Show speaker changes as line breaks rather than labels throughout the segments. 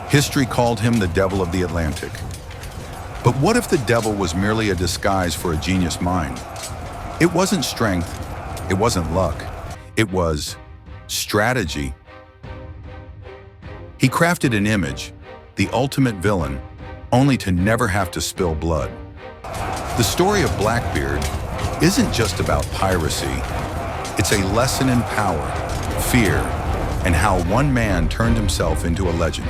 History called him the devil of the Atlantic. But what if the devil was merely a disguise for a genius mind? It wasn't strength, it wasn't luck, it was strategy. He crafted an image, the ultimate villain, only to never have to spill blood. The story of Blackbeard isn't just about piracy. It's a lesson in power, fear, and how one man turned himself into a legend.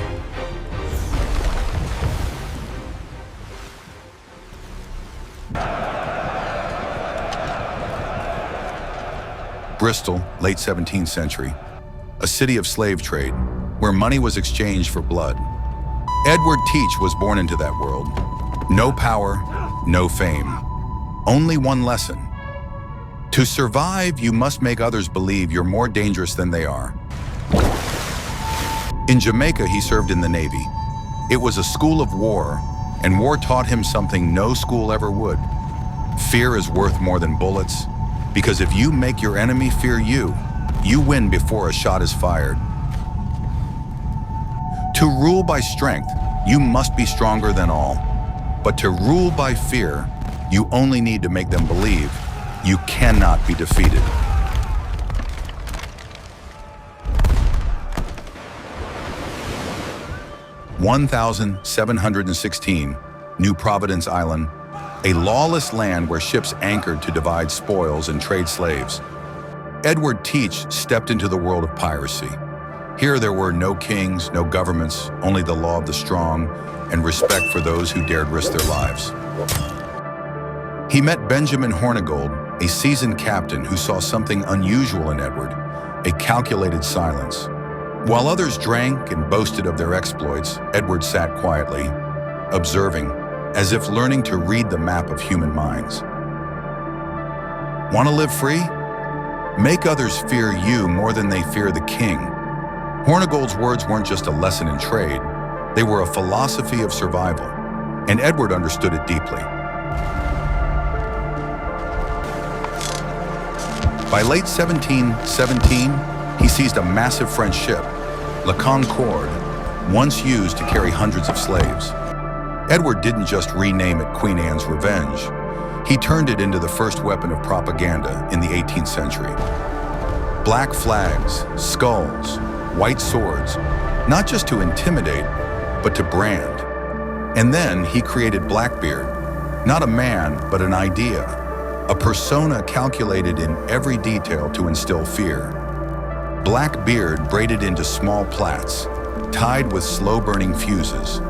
Bristol, late 17th century, a city of slave trade, where money was exchanged for blood. Edward Teach was born into that world. No power, no fame. Only one lesson. To survive, you must make others believe you're more dangerous than they are. In Jamaica, he served in the Navy. It was a school of war, and war taught him something no school ever would. Fear is worth more than bullets, because if you make your enemy fear you, you win before a shot is fired. To rule by strength, you must be stronger than all. But to rule by fear, you only need to make them believe you cannot be defeated. (1716), New Providence Island, a lawless land where ships anchored to divide spoils and trade slaves. Edward Teach stepped into the world of piracy. Here there were no kings, no governments, only the law of the strong and respect for those who dared risk their lives. He met Benjamin Hornigold, a seasoned captain who saw something unusual in Edward, a calculated silence. While others drank and boasted of their exploits, Edward sat quietly, observing, as if learning to read the map of human minds. Want to live free? Make others fear you more than they fear the king. Hornigold's words weren't just a lesson in trade, they were a philosophy of survival, and Edward understood it deeply. By late 1717, he seized a massive French ship, La Concorde, once used to carry hundreds of slaves. Edward didn't just rename it Queen Anne's Revenge. He turned it into the first weapon of propaganda in the 18th century. Black flags, skulls, white swords, not just to intimidate, but to brand. And then he created Blackbeard, not a man, but an idea, a persona calculated in every detail to instill fear. Blackbeard braided into small plaits, tied with slow-burning fuses.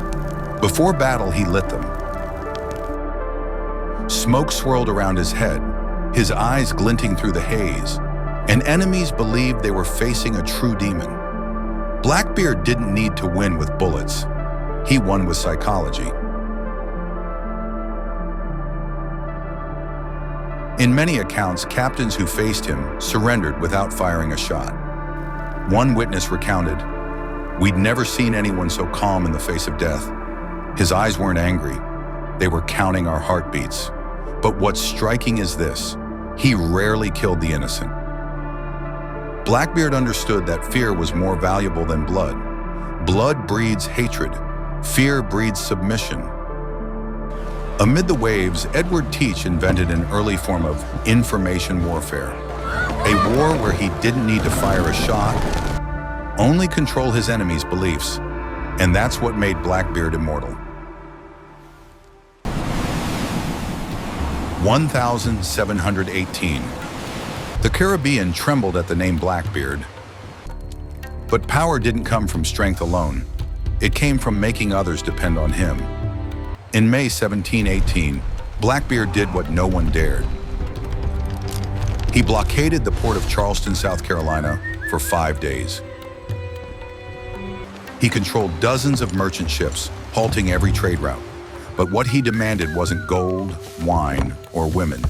Before battle, he lit them. Smoke swirled around his head, his eyes glinting through the haze, and enemies believed they were facing a true demon. Blackbeard didn't need to win with bullets. He won with psychology. In many accounts, captains who faced him surrendered without firing a shot. One witness recounted, "We'd never seen anyone so calm in the face of death. His eyes weren't angry. They were counting our heartbeats. But what's striking is this: he rarely killed the innocent." Blackbeard understood that fear was more valuable than blood. Blood breeds hatred. Fear breeds submission. Amid the waves, Edward Teach invented an early form of information warfare. A war where he didn't need to fire a shot, only control his enemy's beliefs. And that's what made Blackbeard immortal. 1718. The Caribbean trembled at the name Blackbeard. But power didn't come from strength alone. It came from making others depend on him. In May 1718, Blackbeard did what no one dared. He blockaded the port of Charleston, South Carolina, for 5 days. He controlled dozens of merchant ships, halting every trade route. But what he demanded wasn't gold, wine, or women.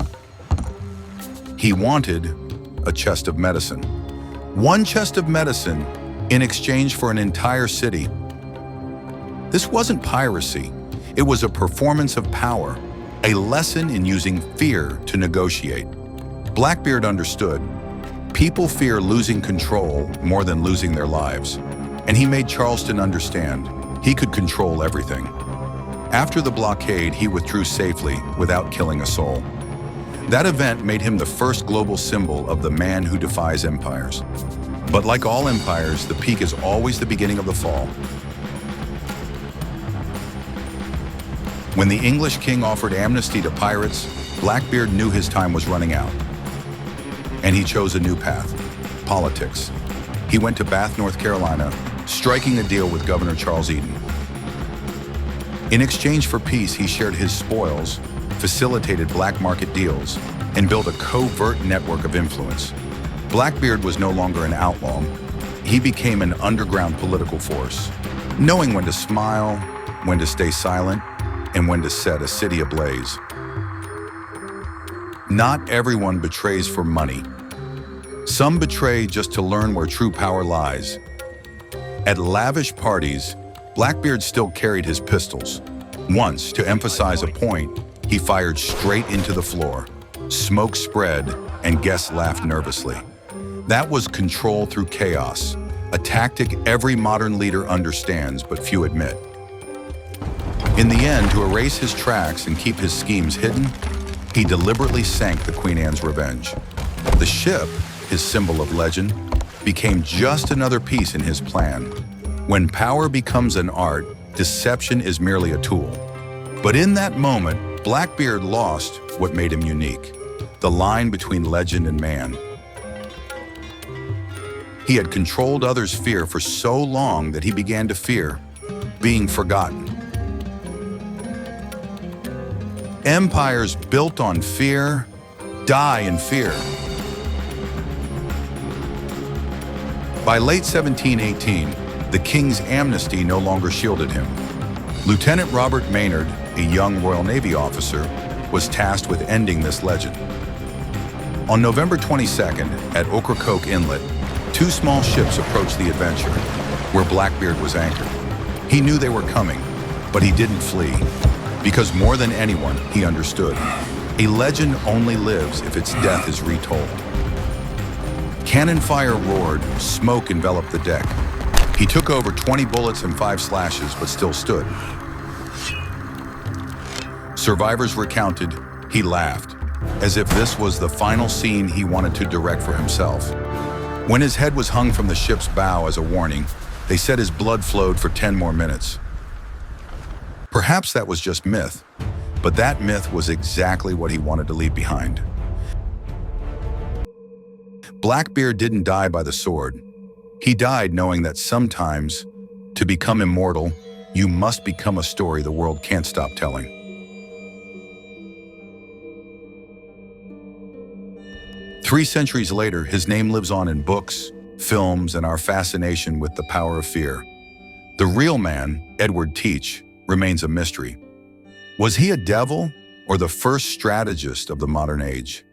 He wanted a chest of medicine. One chest of medicine in exchange for an entire city. This wasn't piracy. It was a performance of power, a lesson in using fear to negotiate. Blackbeard understood. People fear losing control more than losing their lives. And he made Charleston understand. He could control everything. After the blockade, he withdrew safely without killing a soul. That event made him the first global symbol of the man who defies empires. But like all empires, the peak is always the beginning of the fall. When the English king offered amnesty to pirates, Blackbeard knew his time was running out. And he chose a new path: politics. He went to Bath, North Carolina, striking a deal with Governor Charles Eden. In exchange for peace, he shared his spoils, facilitated black market deals, and built a covert network of influence. Blackbeard was no longer an outlaw. He became an underground political force, knowing when to smile, when to stay silent, and when to set a city ablaze. Not everyone betrays for money. Some betray just to learn where true power lies. At lavish parties, Blackbeard still carried his pistols. Once, to emphasize a point, he fired straight into the floor. Smoke spread, and guests laughed nervously. That was control through chaos, a tactic every modern leader understands but few admit. In the end, to erase his tracks and keep his schemes hidden, he deliberately sank the Queen Anne's Revenge. The ship, his symbol of legend, became just another piece in his plan. When power becomes an art, deception is merely a tool. But in that moment, Blackbeard lost what made him unique: the line between legend and man. He had controlled others' fear for so long that he began to fear being forgotten. Empires built on fear die in fear. By late 1718, the king's amnesty no longer shielded him. Lieutenant Robert Maynard, a young Royal Navy officer, was tasked with ending this legend. On November 22nd, at Ocracoke Inlet, two small ships approached the Adventure, where Blackbeard was anchored. He knew they were coming, but he didn't flee, because more than anyone, he understood. A legend only lives if its death is retold. Cannon fire roared, smoke enveloped the deck. He took over 20 bullets and 5 slashes, but still stood. Survivors recounted, he laughed, as if this was the final scene he wanted to direct for himself. When his head was hung from the ship's bow as a warning, they said his blood flowed for 10 more minutes. Perhaps that was just myth, but that myth was exactly what he wanted to leave behind. Blackbeard didn't die by the sword. He died knowing that sometimes, to become immortal, you must become a story the world can't stop telling. Three centuries later, his name lives on in books, films, and our fascination with the power of fear. The real man, Edward Teach, remains a mystery. Was he a devil or the first strategist of the modern age?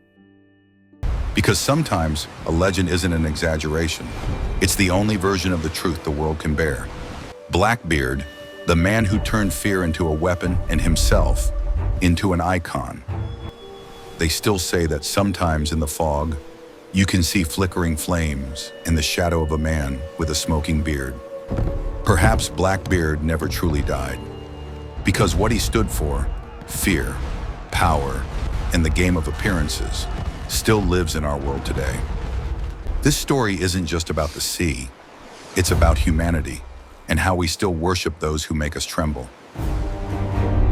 Because sometimes a legend isn't an exaggeration. It's the only version of the truth the world can bear. Blackbeard, the man who turned fear into a weapon and himself into an icon. They still say that sometimes in the fog, you can see flickering flames in the shadow of a man with a smoking beard. Perhaps Blackbeard never truly died, because what he stood for, fear, power, and the game of appearances, still lives in our world today. This story isn't just about the sea, it's about humanity and how we still worship those who make us tremble.